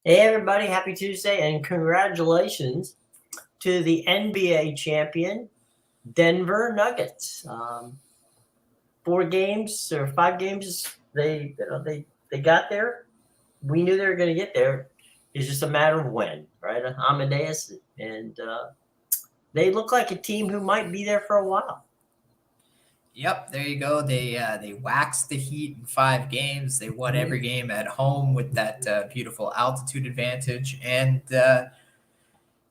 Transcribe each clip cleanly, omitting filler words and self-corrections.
Hey everybody, happy Tuesday and congratulations to the NBA champion Denver Nuggets. 4 games or 5 games they got there. We knew they were going to get there. It's just a matter of when, right? Amadeus and they look like a team who might be there for a while. Yep, there you go. They waxed the Heat in 5 games. They won every game at home with that beautiful altitude advantage, and yeah,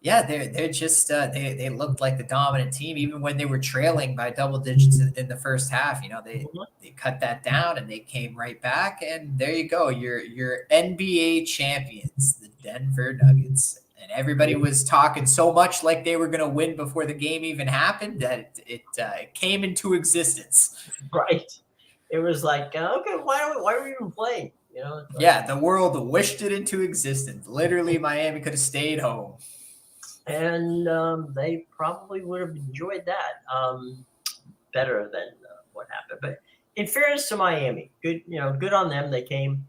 they're just they looked like the dominant team even when they were trailing by double digits in the first half. They cut that down and they came right back, and there you go. Your NBA champions, the Denver Nuggets. And everybody was talking so much like they were going to win before the game even happened that it came into existence. Right. It was like, okay, why are we even playing? Yeah, the world wished it into existence. Literally, Miami could have stayed home. And they probably would have enjoyed that better than what happened. But in fairness to Miami, good on them. They came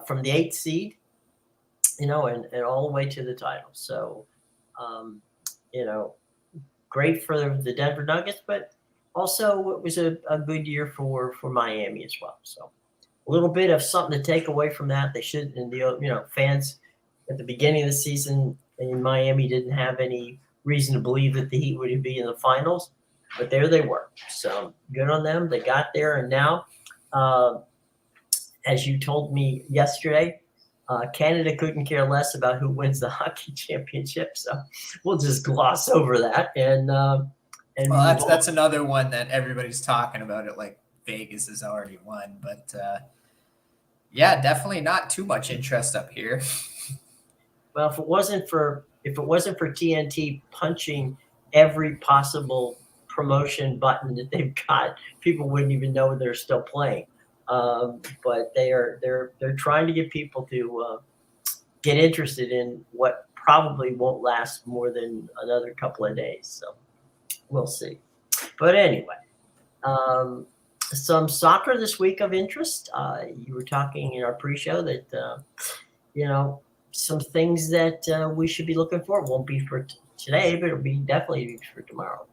from the 8th seed, and all the way to the title. So, um, you know, great for the Denver Nuggets, but also it was a good year for Miami as well. So a little bit of something to take away from that. They should, and fans at the beginning of the season in Miami didn't have any reason to believe that the Heat would be in the finals, but there they were. So good on them. They got there, and now, as you told me yesterday, Canada couldn't care less about who wins the hockey championship. So we'll just gloss over that and well, that's another one that everybody's talking about. It like Vegas has already won, but yeah, definitely not too much interest up here. Well, if it wasn't for TNT punching every possible promotion button that they've got, people wouldn't even know they're still playing. But they're trying to get people to get interested in what probably won't last more than another couple of days. So we'll see. But anyway, some soccer this week of interest. You were talking in our pre-show that some things that we should be looking for. It won't be for today, but it'll be definitely for tomorrow.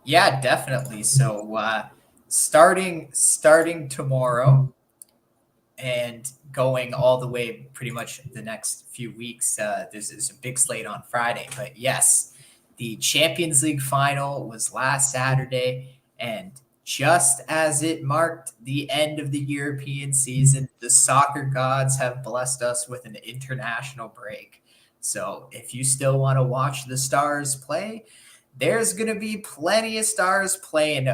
Yeah, definitely. So starting tomorrow and going all the way pretty much the next few weeks. There's a big slate on Friday, but yes, the Champions League final was last Saturday, and just as it marked the end of the European season, the soccer gods have blessed us with an international break. So if you still want to watch the Stars play, there's going to be plenty of Stars playing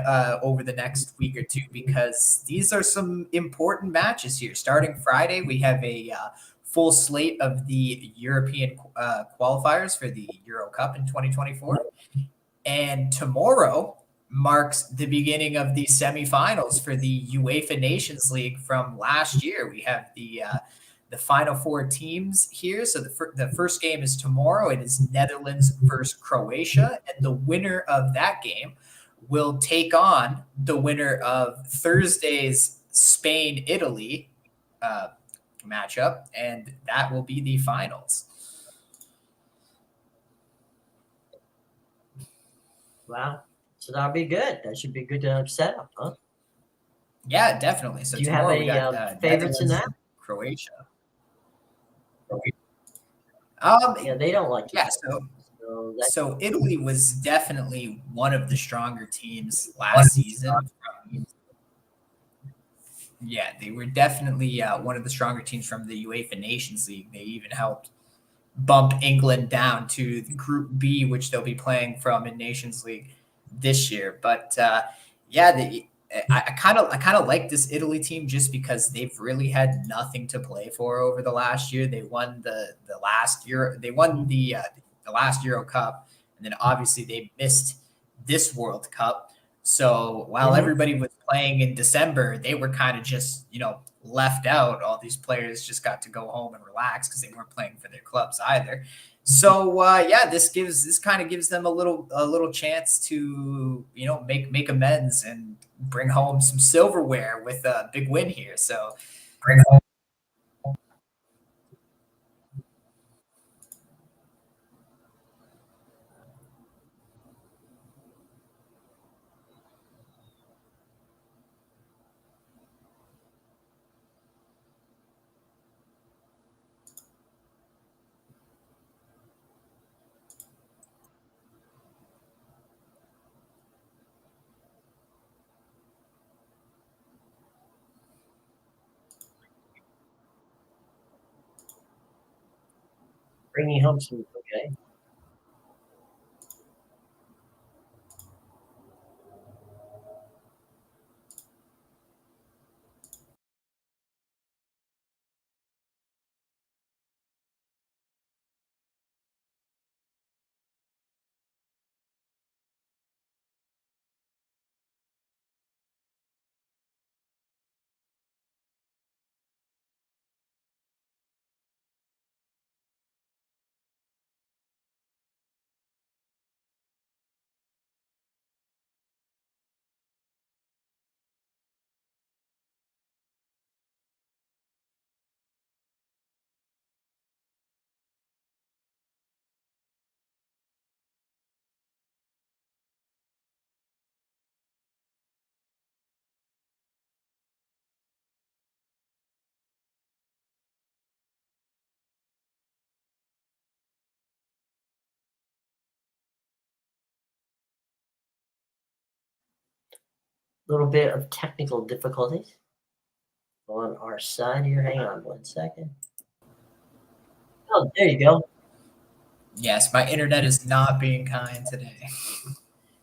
over the next week or two because these are some important matches here. Starting Friday, we have a full slate of the European qualifiers for the Euro Cup in 2024. And tomorrow marks the beginning of the semifinals for the UEFA Nations League from last year. We have the final 4 teams here. So the first game is tomorrow. It is Netherlands versus Croatia, and the winner of that game will take on the winner of Thursday's Spain-Italy matchup, and that will be the finals. Wow. So that'll be good. That should be a good setup, huh? Yeah, definitely. So do you have any favorites in that? Croatia. Yeah, they don't like. Yeah, so Italy was definitely one of the stronger teams last season. Yeah, they were definitely one of the stronger teams from the UEFA Nations League. They even helped bump England down to the Group B, which they'll be playing from in Nations League this year. But yeah, I kind of like this Italy team just because they've really had nothing to play for over the last year. They won the last year. They won the last Euro Cup, and then obviously they missed this World Cup. So while everybody was playing in December, they were kind of just left out. All these players just got to go home and relax because they weren't playing for their clubs either. So yeah, this kind of gives them a little chance to make amends and bring home some silverware with a big win here. So Bringing home some. Okay. Little bit of technical difficulties on our side here. Hang on 1 second. Oh, there you go. Yes, my internet is not being kind today.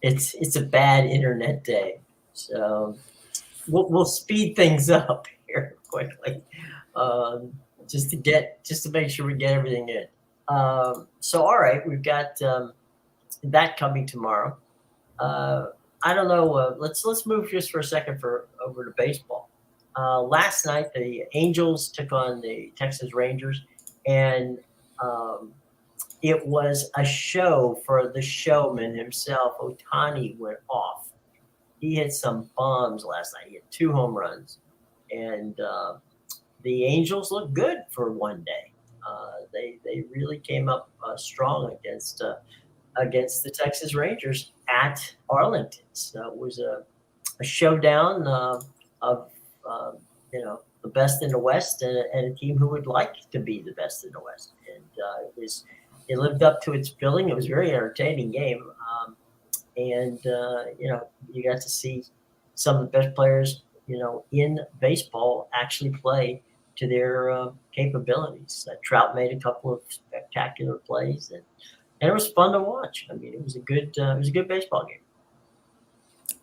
It's a bad internet day, so we'll speed things up here quickly, just to make sure we get everything in. So all right, we've got that coming tomorrow. I don't know. Let's move just for a second over to baseball. Last night, the Angels took on the Texas Rangers, and um, it was a show for the showman himself. Ohtani went off. He hit some bombs last night. He had 2 home runs, and the Angels looked good for one day. They really came up strong against the Texas Rangers at Arlington. So it was a showdown of the best in the West and a team who would like to be the best in the West. And it lived up to its billing. It was a very entertaining game. And you got to see some of the best players in baseball actually play to their capabilities. Trout made a couple of spectacular plays, and it was fun to watch. I mean, it was a good baseball game.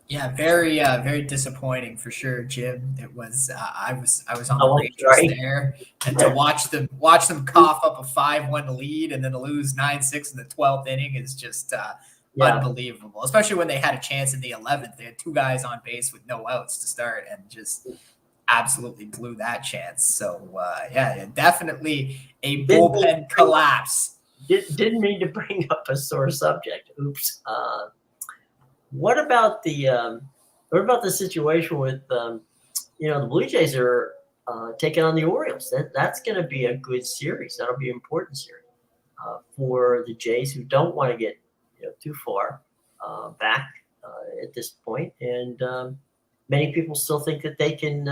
Yeah, very disappointing for sure, Jim. It was I was on the Oh, I'm Rangers sorry. there, and to watch them cough up a 5-1 lead and then to lose 9-6 in the 12th inning is just Yeah. unbelievable. Especially when they had a chance in the 11th. They had 2 guys on base with no outs to start and just absolutely blew that chance. So yeah, definitely a bullpen collapse. Didn't mean to bring up a sore subject. Oops. What about the situation with the Blue Jays are taking on the Orioles? That's going to be a good series. That'll be an important series for the Jays, who don't want to get too far back at this point, and many people still think that they can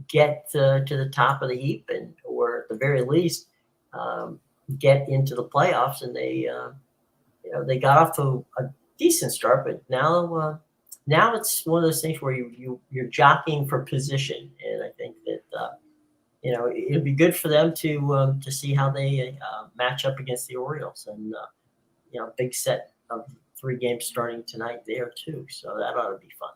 get to the top of the heap, or at the very least get into the playoffs. And they got off to a decent start, but now it's one of those things where you're jockeying for position, and I think that it'll be good for them to see how they match up against the Orioles, and big set of 3 games starting tonight there too, so that ought to be fun.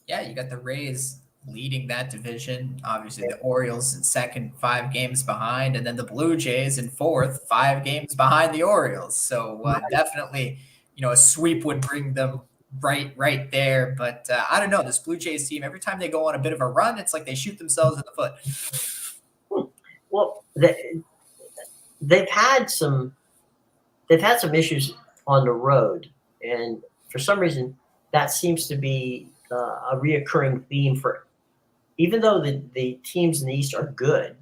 Yeah, you got the Rays leading that division. Obviously, the Orioles in second, 5 games behind, and then the Blue Jays in fourth, 5 games behind the Orioles. So definitely, a sweep would bring them right there. But I don't know, this Blue Jays team, every time they go on a bit of a run, it's like they shoot themselves in the foot. Well, they've had some issues on the road, and for some reason, that seems to be a reoccurring theme for. Even though the teams in the East are good,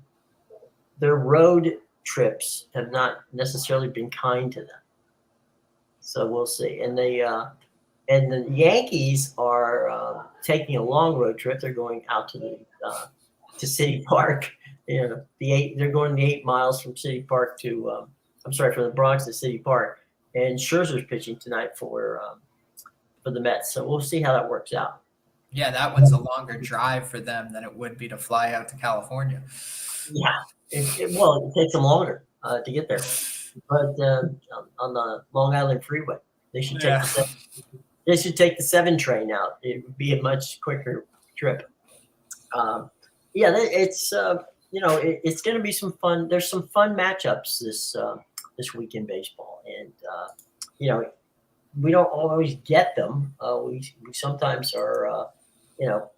their road trips have not necessarily been kind to them. So we'll see. And the Yankees are taking a long road trip. They're going out to City Park. They're going the 8 miles from City Park to from the Bronx to City Park. And Scherzer's pitching tonight for the Mets. So we'll see how that works out. Yeah, that one's a longer drive for them than it would be to fly out to California. Yeah, Well, it takes them longer to get there, but on the Long Island Freeway, they should take Yeah. the they should take the 7 train out. It would be a much quicker trip. Yeah, it's it's going to be some fun. There's some fun matchups this week in baseball, and you know we don't always get them. We sometimes are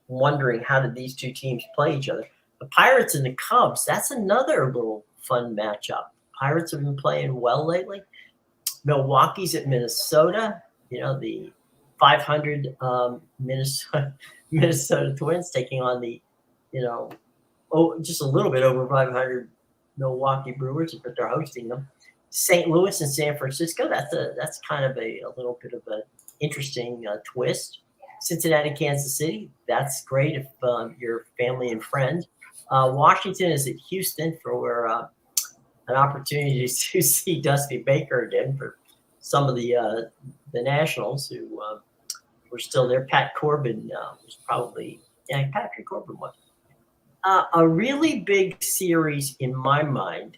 wondering how did these two teams play each other. The Pirates and the Cubs. That's another little fun matchup. Pirates have been playing well lately. Milwaukee's at Minnesota. The 500 Minnesota Twins taking on the just a little bit over 500 Milwaukee Brewers, but they're hosting them. St. Louis and San Francisco. That's kind of a little bit of an interesting twist. Cincinnati, Kansas City. That's great if your family and friends. Washington is at Houston for an opportunity to see Dusty Baker again for some of the Nationals who were still there. Pat Corbin was probably Patrick Corbin was. A really big series in my mind.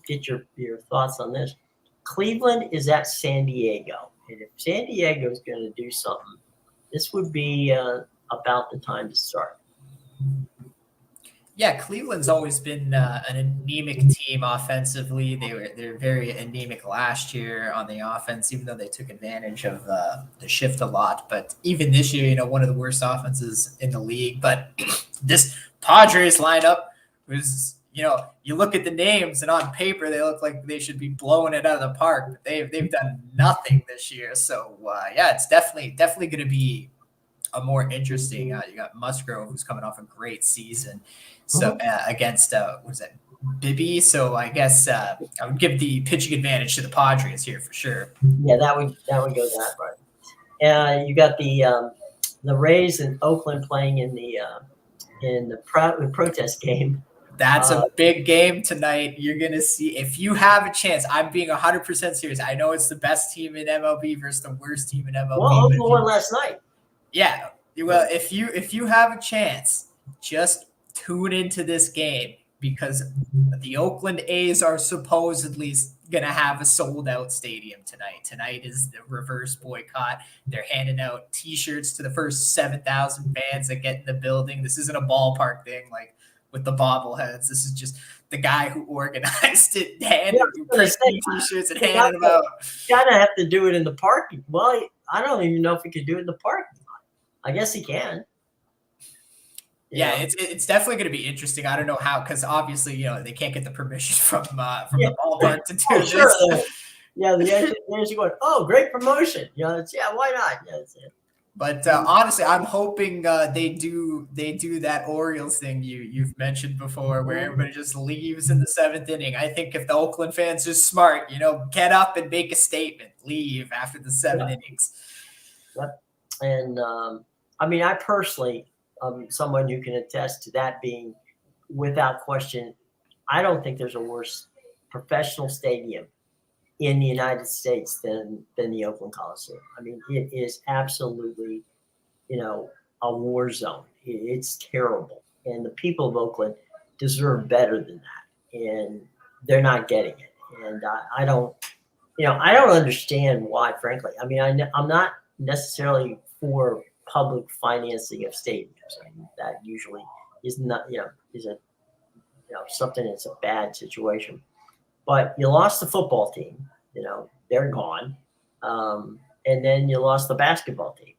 Get your thoughts on this. Cleveland is at San Diego, and if San Diego is going to do something, this would be about the time to start. Yeah, Cleveland's always been an anemic team offensively. They're very anemic last year on the offense, even though they took advantage of the shift a lot. But even this year, one of the worst offenses in the league. But this Padres lineup was, you look at the names and on paper they look like they should be blowing it out of the park. But they've done nothing this year. So it's definitely going to be a more interesting. You got Musgrove, who's coming off a great season. So against what is that, Bibby? So I guess I would give the pitching advantage to the Padres here for sure. Yeah, that would go that right. You got the Rays in Oakland playing in the protest game. That's a big game tonight. You're going to see, if you have a chance, I'm being 100% serious. I know it's the best team in MLB versus the worst team in MLB. Well, Oakland won last night. Yeah. Well, if you have a chance, just tune into this game because the Oakland A's are supposedly going to have a sold-out stadium tonight. Tonight is the reverse boycott. They're handing out T-shirts to the first 7,000 fans that get in the building. This isn't a ballpark thing like with the bobbleheads. This is just the guy who organized it, handed T-shirts and handed them out. You gotta have to do it in the parking. Well, I don't even know if he could do it in the parking lot. I guess he can. Yeah, it's definitely going to be interesting. I don't know how, because obviously, they can't get the permission from the ballpark to do this. Sure. The A's are going, oh, great promotion. Why not? Yeah, that's it. But honestly, I'm hoping they do that Orioles thing you've mentioned before, where everybody just leaves in the 7th inning. I think if the Oakland fans are smart, get up and make a statement, leave after the 7 innings. Yep. And I personally, someone who can attest to that being without question. I don't think there's a worse professional stadium in the United States than the Oakland Coliseum. It is absolutely, a war zone. It's terrible. And the people of Oakland deserve better than that. And they're not getting it. And I don't understand why, frankly. I'm not necessarily for public financing of stadiums. That usually is not, is a, something that's a bad situation. But you lost the football team, they're gone. And then you lost the basketball team.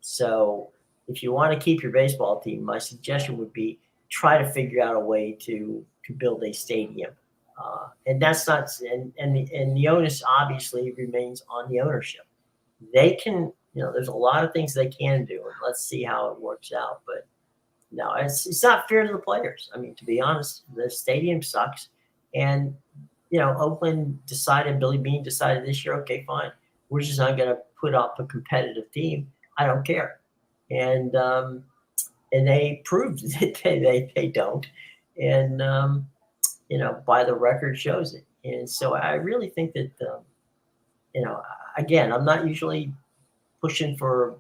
So if you want to keep your baseball team, my suggestion would be try to figure out a way to build a stadium. And that's not, and the onus obviously remains on the ownership. They can, there's a lot of things they can do, and let's see how it works out. But no, it's not fair to the players. To be honest, the stadium sucks. And, Oakland decided, Billy Beane decided this year, okay, fine. We're just not going to put up a competitive team. I don't care. And they proved that they don't. And, by the record shows it. And so I really think that, again, I'm not usually pushing for,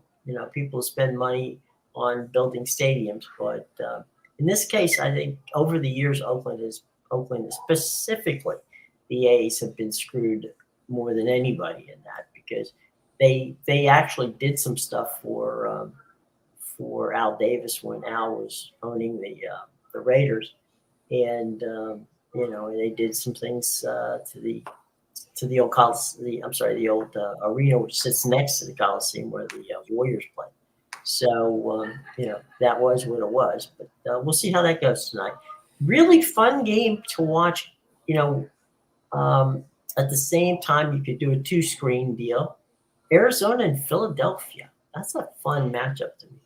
people to spend money on building stadiums, but in this case, I think over the years, Oakland specifically, the A's have been screwed more than anybody in that because they actually did some stuff for Al Davis when Al was owning the Raiders, and they did some things to the old I'm sorry, the old arena which sits next to the Coliseum where the Warriors play. So that was what it was, but we'll see how that goes tonight. Really fun game to watch. You know, at the same time, you could do a two-screen deal. Arizona and Philadelphia. That's a fun matchup to me.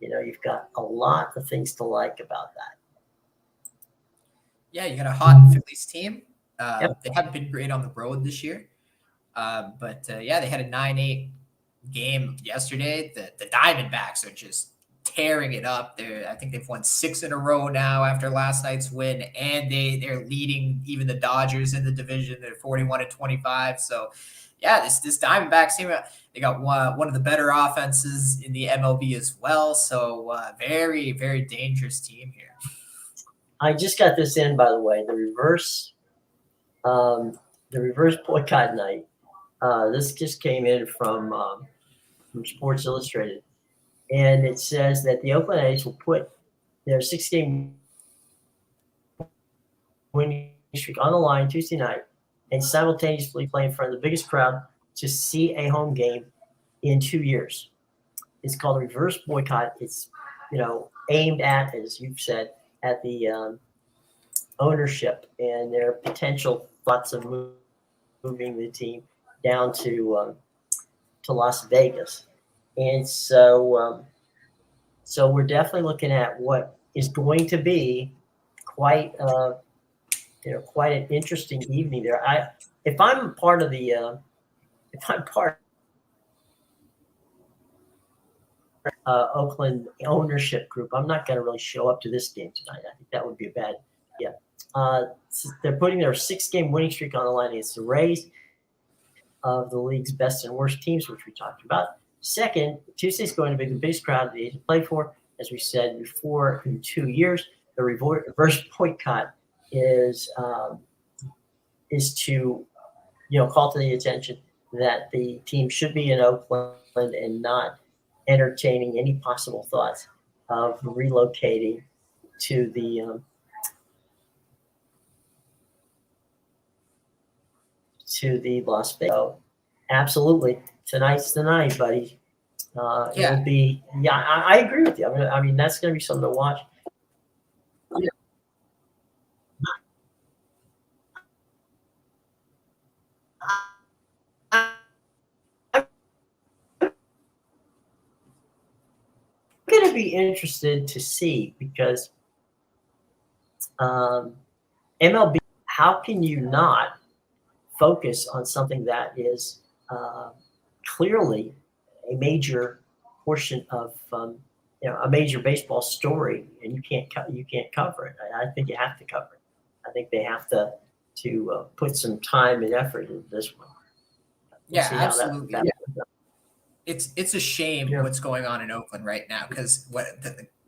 You've got a lot of things to like about that. Yeah, you got a hot Phillies team. Yep. They haven't been great on the road this year. But yeah, they had a 9-8 game yesterday. The Diamondbacks are just tearing it up. I think they've won 6 in a row now after last night's win, and they're leading even the Dodgers in the division. They're 41-25. So yeah, this Diamondbacks team, they got one of the better offenses in the MLB as well. So very, very dangerous team here. I just got this in, by the way. The reverse boycott night. This just came in from Sports Illustrated, and it says that the Oakland A's will put their 6-game winning streak on the line Tuesday night and simultaneously play in front of the biggest crowd to see a home game in 2 years. It's called a reverse boycott. It's aimed at, as you've said, at the ownership and their potential thoughts of moving the team down to Las Vegas. And so we're definitely looking at what is going to be quite an interesting evening there. If I'm part of Oakland ownership group, I'm not going to really show up to this game tonight. I think that would be a bad idea. They're putting their 6-game winning streak on the line against the Rays, of the league's best and worst teams, which we talked about. Second, Tuesday's going to be the biggest crowd the A's play for, as we said before, in 2 years. The reverse boycott is to call to the attention that the team should be in Oakland and not entertaining any possible thoughts of relocating to the Las Vegas. So, absolutely, tonight's the night, buddy. Yeah. It'll be. Yeah, I agree with you. I mean, that's going to be something to watch. I'm going to be interested to see because MLB. How can you not focus on something that is clearly a major portion of a major baseball story, and you can't cover it? I think you have to cover it. I think they have to put some time and effort into this one. Yeah, absolutely. It's a shame what's going on in Oakland right now, because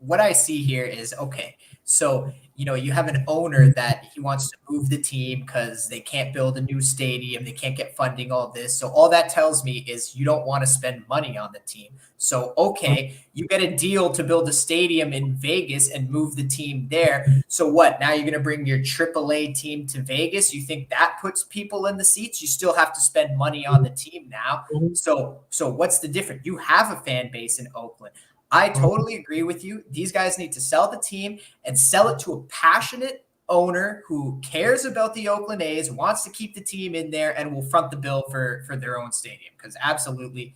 what I see here is, okay, so you have an owner that he wants to move the team because they can't build a new stadium, they can't get funding, all this. So all that tells me is you don't want to spend money on the team. So okay, you get a deal to build a stadium in Vegas and move the team there. So what? Now you're going to bring your AAA team to Vegas? You think that puts people in the seats? You still have to spend money on the team now. So what's the difference? You have a fan base in Oakland. I totally agree with you. These guys need to sell the team and sell it to a passionate owner who cares about the Oakland A's, wants to keep the team in there, and will front the bill for their own stadium. Because absolutely,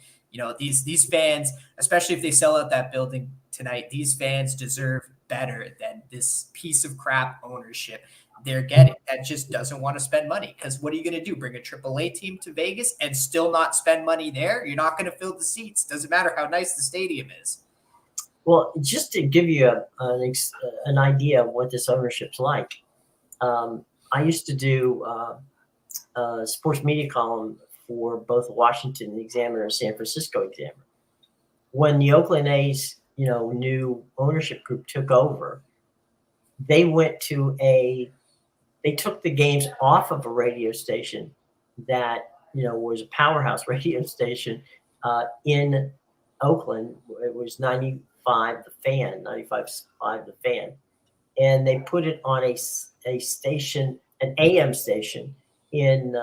these fans, especially if they sell out that building tonight, these fans deserve better than this piece of crap ownership they're getting that just doesn't want to spend money. Because what are you going to do? Bring a AAA team to Vegas and still not spend money there? You're not going to fill the seats. Doesn't matter how nice the stadium is. Well, just to give you an idea of what this ownership's like, I used to do a sports media column for both the Washington Examiner and San Francisco Examiner. When the Oakland A's, new ownership group took over, they went to they took the games off of a radio station that was a powerhouse radio station in Oakland. It was 95 the fan, 95.5 the fan, and they put it on a station, an AM station in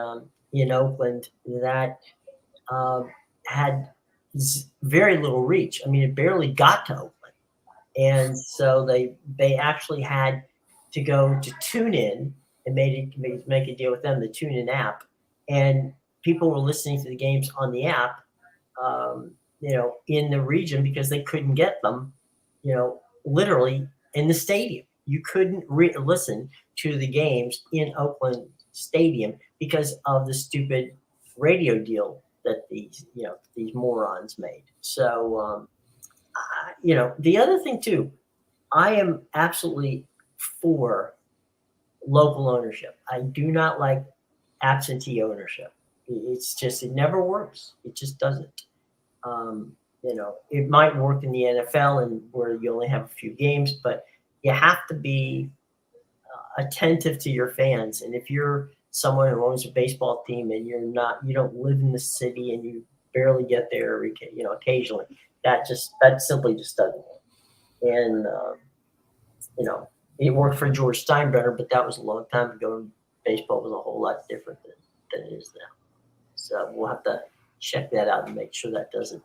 Oakland that had very little reach. I mean, it barely got to Oakland, and so they actually had to go to TuneIn and make a deal with them, the TuneIn app, and people were listening to the games on the app, in the region because they couldn't get them, literally in the stadium. You couldn't listen to the games in Oakland Stadium because of the stupid radio deal that these morons made. So, the other thing too, I am absolutely for local ownership. I do not like absentee ownership. It never works. It just doesn't. It might work in the NFL and where you only have a few games, but you have to be attentive to your fans. And if you're someone who owns a baseball team and you don't live in the city and you barely get there, occasionally, that simply just doesn't work. And it worked for George Steinbrenner, but that was a long time ago. And baseball was a whole lot different than it is now. So we'll have to check that out and make sure that doesn't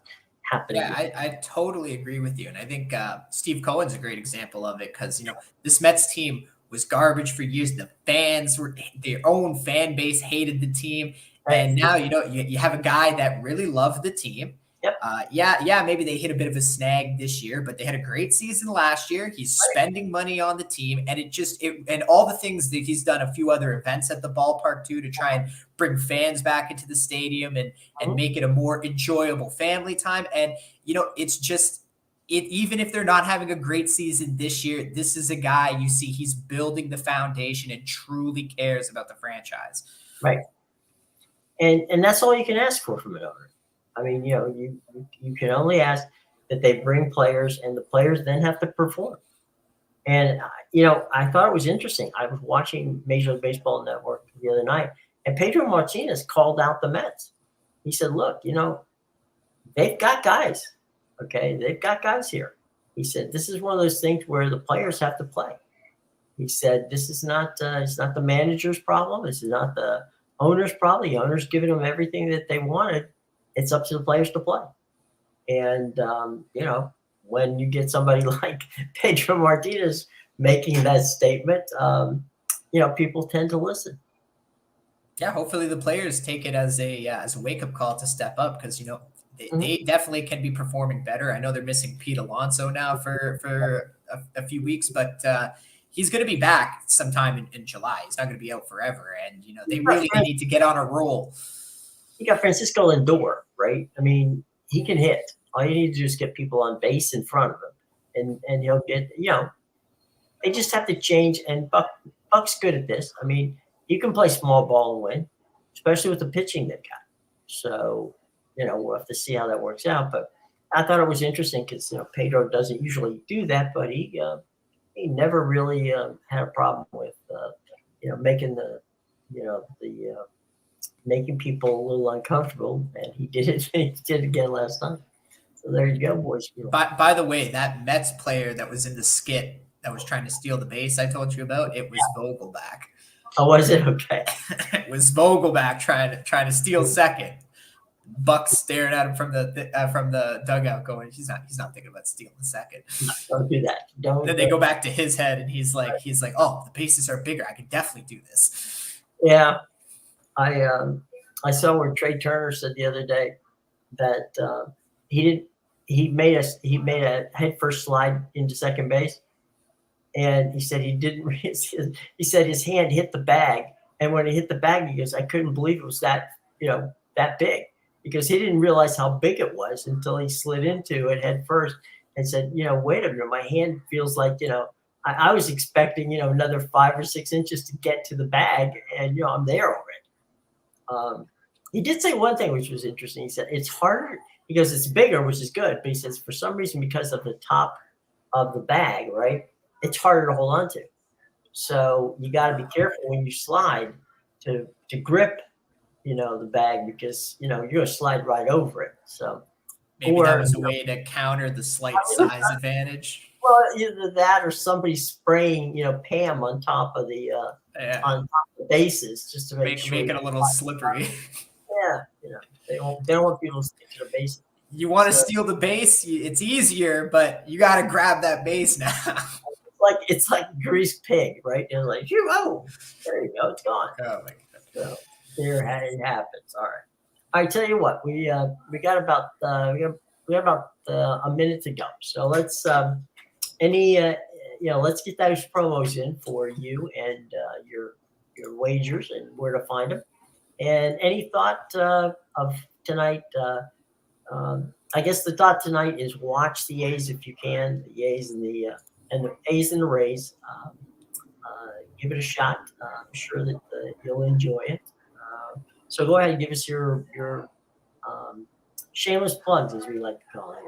happen. Yeah, I totally agree with you. And I think Steve Cohen's a great example of it because, this Mets team was garbage for years. The fans their own fan base hated the team. And now, you have a guy that really loved the team. Yep. Maybe they hit a bit of a snag this year, but they had a great season last year. He's spending money on the team, and and all the things that he's done, a few other events at the ballpark too, to try and bring fans back into the stadium and make it a more enjoyable family time. And, it's just, even if they're not having a great season this year, this is a guy you see, he's building the foundation and truly cares about the franchise. Right. And that's all you can ask for from an owner. I mean, you can only ask that they bring players, and the players then have to perform. And, I thought it was interesting. I was watching Major League Baseball Network the other night, and Pedro Martinez called out the Mets. He said, look, they've got guys, okay? They've got guys here. He said, this is one of those things where the players have to play. He said, this is not it's not the manager's problem. This is not the owner's problem. The owner's giving them everything that they wanted. It's up to the players to play. And, when you get somebody like Pedro Martinez making that statement, people tend to listen. Yeah, hopefully the players take it as a wake-up call to step up because, they definitely can be performing better. I know they're missing Pete Alonso now for a few weeks, but he's going to be back sometime in July. He's not going to be out forever. And, they really need to get on a roll. You got Francisco Lindor, right? I mean, he can hit. All you need to do is get people on base in front of him, and he'll get. They just have to change. And Buck's good at this. I mean, you can play small ball and win, especially with the pitching they've got. So, we'll have to see how that works out. But I thought it was interesting because Pedro doesn't usually do that, but he never really had a problem with making making people a little uncomfortable, and he did it. He did it again last time. So there you go, boys. By the way, that Mets player that was in the skit that was trying to steal the base I told you about, it was Vogelback. Oh, was it? Okay. It was Vogelback trying to steal second. Buck staring at him from the dugout, going, he's not thinking about stealing second. Don't do that. Then they go back to his head, and he's like, oh, the bases are bigger. I can definitely do this. Yeah. I saw where Trey Turner said the other day that he made a head first slide into second base, and he said he said his hand hit the bag, and when he hit the bag, he goes, I couldn't believe it was that big, because he didn't realize how big it was until he slid into it head first and said, wait a minute, my hand feels like, I was expecting, another 5 or 6 inches to get to the bag, and I'm there already. He did say one thing which was interesting. He said it's harder. He goes, it's bigger, which is good, but he says for some reason, because of the top of the bag, right, it's harder to hold on to. So you got to be careful when you slide to grip, the bag, because you're going to slide right over it. So Maybe that was a way to counter the slight size advantage. well, either that or somebody spraying, Pam on top of the Yeah. on top of the bases just to make sure Make it a little slippery. Yeah, they don't want people to stick to the base. You want to steal the base? It's easier, but you got to grab that base now. It's like greased pig, right? It's like, oh, there you go, it's gone. Oh my God. So there it happens. All right. I tell you what, we got about a minute to go. So let's let's get those promos in for you and your wagers and where to find them. And any thought of tonight? I guess the thought tonight is watch the A's if you can. The A's and the A's and the Rays. Give it a shot. I'm sure that you'll enjoy it. So go ahead and give us your shameless plugs, as we like to call it.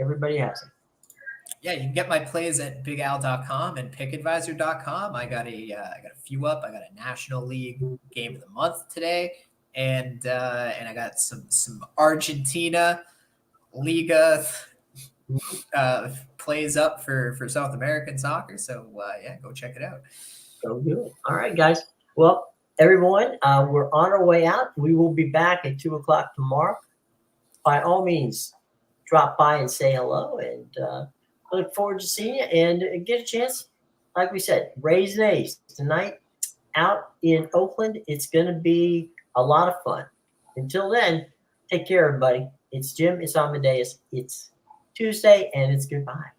Everybody has them. Yeah, you can get my plays at bigal.com and pickadvisor.com. I got a few up. I got a National League game of the month today, and I got some Argentina Liga plays up for South American soccer. So yeah, go check it out. So good. All right, guys. Well, everyone, we're on our way out. We will be back at 2:00 tomorrow. By all means, drop by and say hello, and look forward to seeing you and get a chance. Like we said, Rays and A's tonight out in Oakland. It's going to be a lot of fun. Until then, take care, everybody. It's Jim. It's Amadeus. It's Tuesday, and it's goodbye.